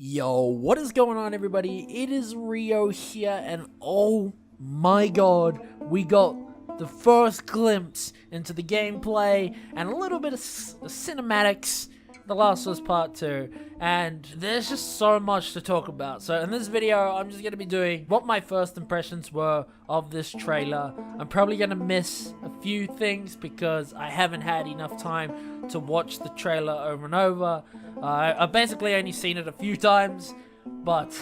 Yo, what is going on, everybody? It is Rio here, and oh my god, we got the first glimpse into the gameplay and a little bit of cinematics, The Last of Us Part 2, and there's just so much to talk about. So in this video, I'm just going to be doing what my first impressions were of this trailer. I'm probably going to miss a few things because I haven't had enough time to watch the trailer over and over. I've basically only seen it a few times, but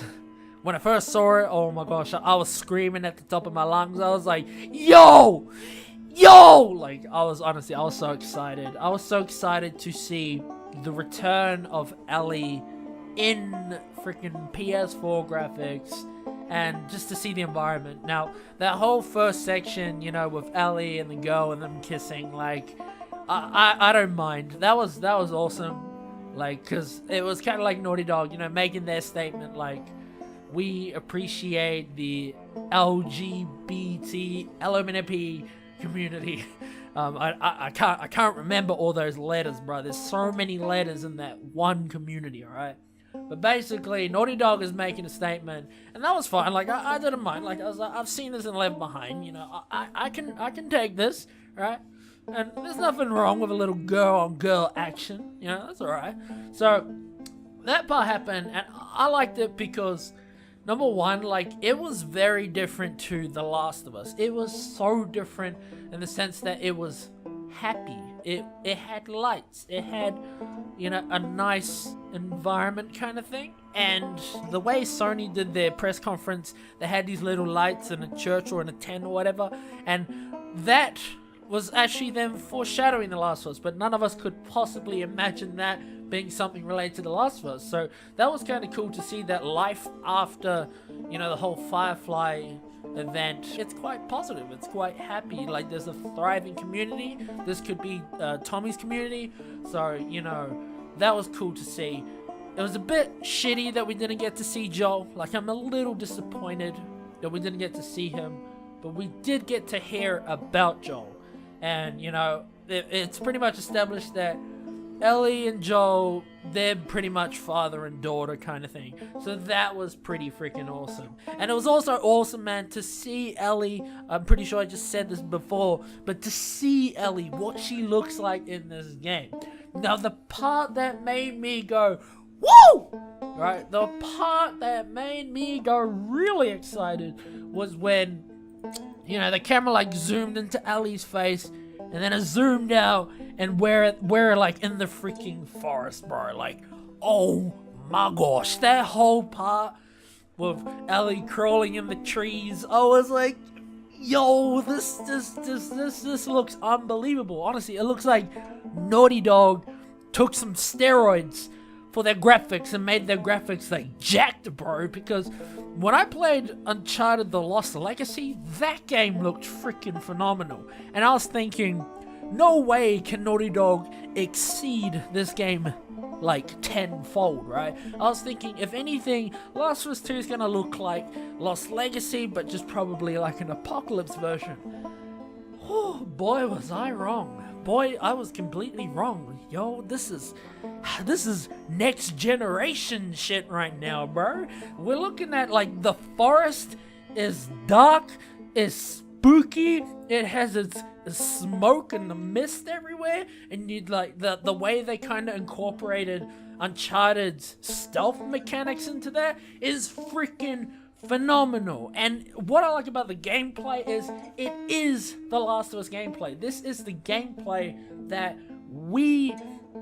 when I first saw it, oh my gosh, I was screaming at the top of my lungs. I was like, yo! Yo! Like, I was so excited. I was so excited to see the return of Ellie in freaking PS4 graphics and just to see the environment. Now, that whole first section, you know, with Ellie and the girl and them kissing, like, I don't mind. That was awesome. Like, because it was kind of like Naughty Dog, you know, making their statement, like, we appreciate the LGBT, LMNP community. I can't remember all those letters, bro. There's so many letters in that one community, alright? But basically, Naughty Dog is making a statement, and that was fine. Like, I didn't mind. Like, I was like, I've seen this in Left Behind, you know, I can take this, right? And there's nothing wrong with a little girl-on-girl action, you know, that's alright. So, that part happened, and I liked it because, number one, like, it was very different to The Last of Us. It was so different in the sense that it was happy. It had lights. It had, you know, a nice environment kind of thing. And the way Sony did their press conference, they had these little lights in a church or in a tent or whatever, and that was actually them foreshadowing The Last of Us, but none of us could possibly imagine that being something related to The Last of Us. So that was kind of cool to see that life after, you know, the whole Firefly event. It's quite positive. It's quite happy. Like, there's a thriving community. This could be Tommy's community. So, you know, that was cool to see. It was a bit shitty that we didn't get to see Joel. Like, I'm a little disappointed that we didn't get to see him, but we did get to hear about Joel. And, you know, it's pretty much established that Ellie and Joel, they're pretty much father and daughter kind of thing. So that was pretty freaking awesome. And it was also awesome, man, to see Ellie. I'm pretty sure I just said this before, but to see Ellie, what she looks like in this game. Now, the part that made me go, woo! Right? The part that made me go really excited was when, you know, the camera like zoomed into Ellie's face, and then it zoomed out, and we're like in the freaking forest, bro. Like, oh my gosh, that whole part with Ellie crawling in the trees, I was like, yo, this looks unbelievable. Honestly, it looks like Naughty Dog took some steroids for their graphics and made their graphics like jacked, bro, because when I played Uncharted The Lost Legacy, that game looked freaking phenomenal. And I was thinking, no way can Naughty Dog exceed this game like tenfold, right? I was thinking, if anything, Last of Us 2 is gonna look like Lost Legacy, but just probably like an apocalypse version. Oh, boy, was I wrong. Boy, I was completely wrong. Yo, this is next generation shit right now, bro. We're looking at, like, the forest is dark, is spooky, it has its smoke and the mist everywhere, and you'd like the way they kind of incorporated Uncharted's stealth mechanics into that is freaking phenomenal. And what I like about the gameplay is it is The Last of Us gameplay. This is the gameplay that we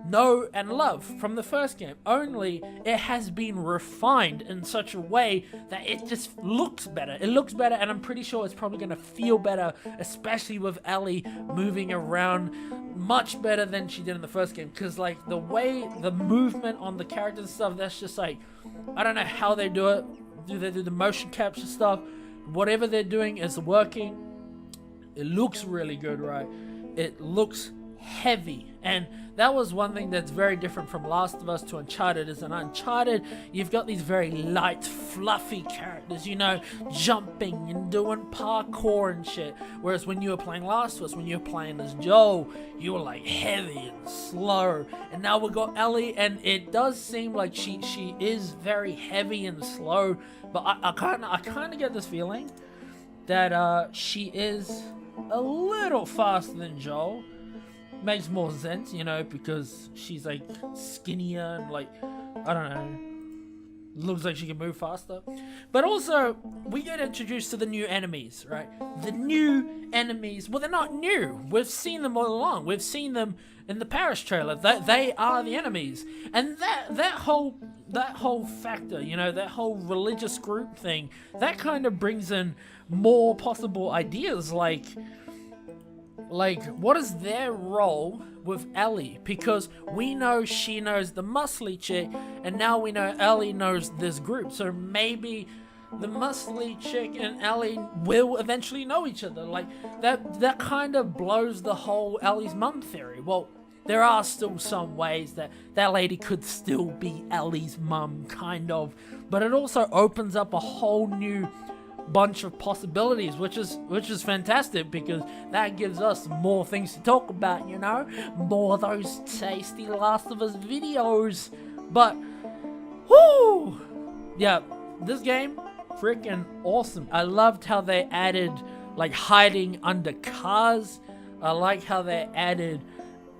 know and love from the first game, only it has been refined in such a way that it just looks better. It looks better, and I'm pretty sure it's probably going to feel better, especially with Ellie moving around much better than she did in the first game, because like the way the movement on the characters and stuff, that's just like, I don't know how they do it. Do they do the motion capture stuff? Whatever they're doing is working. It looks really good, right? It looks heavy. And that was one thing that's very different from Last of Us to Uncharted. Is in Uncharted, you've got these very light, fluffy characters, you know, jumping and doing parkour and shit. Whereas when you were playing Last of Us, when you were playing as Joel, you were like heavy and slow. And now we got Ellie, and it does seem like she is very heavy and slow. But I kind of get this feeling that she is a little faster than Joel. Makes more sense, you know, because she's like skinnier and like, I don't know, looks like she can move faster. But also, we get introduced to the new enemies, right? The new enemies, well, they're not new. We've seen them all along. We've seen them in the Paris trailer. They are the enemies. And that whole factor, you know, that whole religious group thing, that kind of brings in more possible ideas, like what is their role with Ellie? Because we know she knows the muscly chick, and now we know Ellie knows this group. So maybe the muscly chick and Ellie will eventually know each other. Like, that kind of blows the whole Ellie's mum theory. Well, there are still some ways that lady could still be Ellie's mum, kind of. But it also opens up a whole new bunch of possibilities, which is fantastic, because that gives us more things to talk about, you know, more of those tasty Last of Us videos. But whoo, yeah, this game freaking awesome. I loved how they added like hiding under cars. I like how they added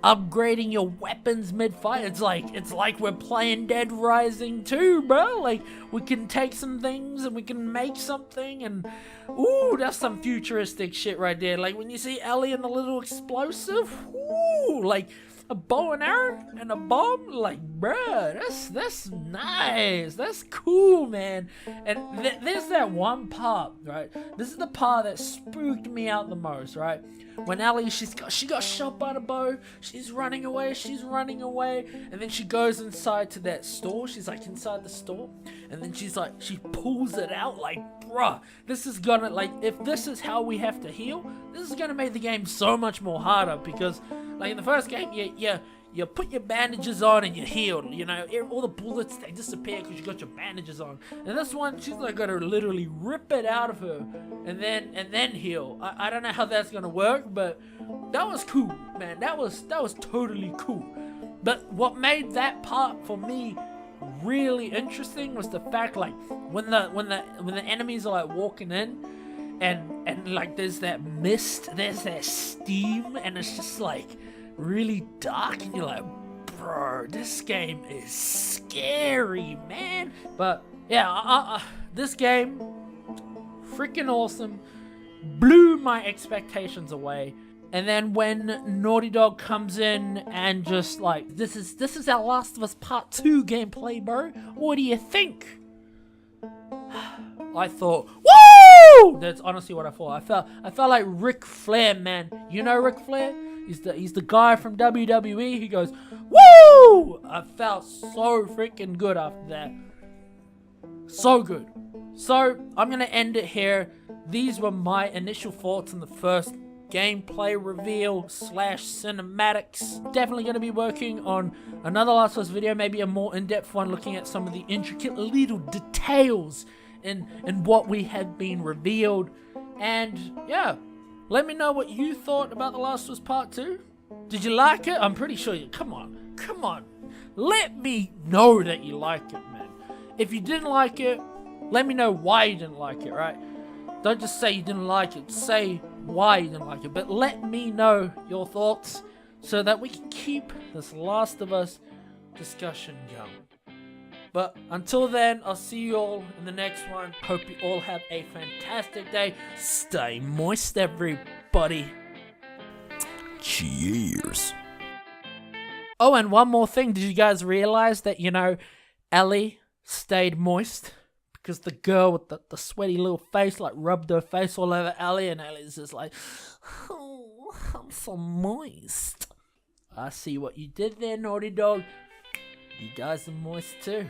upgrading your weapons mid-fight. It's like we're playing Dead Rising 2, bro. Like, we can take some things and we can make something, and ooh, that's some futuristic shit right there. Like, when you see Ellie and the little explosive, ooh, like a bow and arrow and a bomb, like, bruh, that's nice. That's cool, man. And there's that one part, right? This is the part that spooked me out the most, right? When Ellie, she got shot by the bow, she's running away, and then she goes inside to that store. She's like inside the store, and then she pulls it out, like, bruh, this is gonna, like, if this is how we have to heal, this is gonna make the game so much more harder, because like in the first game, you put your bandages on and you're healed, you know, all the bullets, they disappear because you got your bandages on. And this one, she's like gonna literally rip it out of her and then heal. I don't know how that's gonna work, but that was cool, man. That was totally cool. But what made that part for me really interesting was the fact, like, when the enemies are like walking in and like there's that mist, there's that steam, and it's just like really dark, and you're like, bro, this game is scary, man. But yeah, this game, freaking awesome, blew my expectations away. And then when Naughty Dog comes in and just like, this is our Last of Us Part 2 gameplay, bro. What do you think? I thought, woo! That's honestly what I thought. I felt like Ric Flair, man. You know Ric Flair? He's the guy from WWE. He goes, woo! I felt so freaking good after that. So good. So I'm gonna end it here. These were my initial thoughts on the first gameplay reveal / cinematics. Definitely going to be working on another Last of Us video, maybe a more in-depth one, looking at some of the intricate little details in what we have been revealed. And yeah, let me know what you thought about The Last of Us Part 2. Did you like it? I'm pretty sure you... Come on. Let me know that you like it, man. If you didn't like it, let me know why you didn't like it, right? Don't just say you didn't like it. Say why you didn't like it. But let me know your thoughts so that we can keep this Last of Us discussion going. But until then, I'll see you all in the next one. Hope you all have a fantastic day. Stay moist, everybody. Cheers. Oh, and one more thing. Did you guys realize that, you know, Ellie stayed moist? Because the girl with the sweaty little face, like, rubbed her face all over Ellie, and Ellie's just like, oh, I'm so moist. I see what you did there, Naughty Dog. You guys are moist too.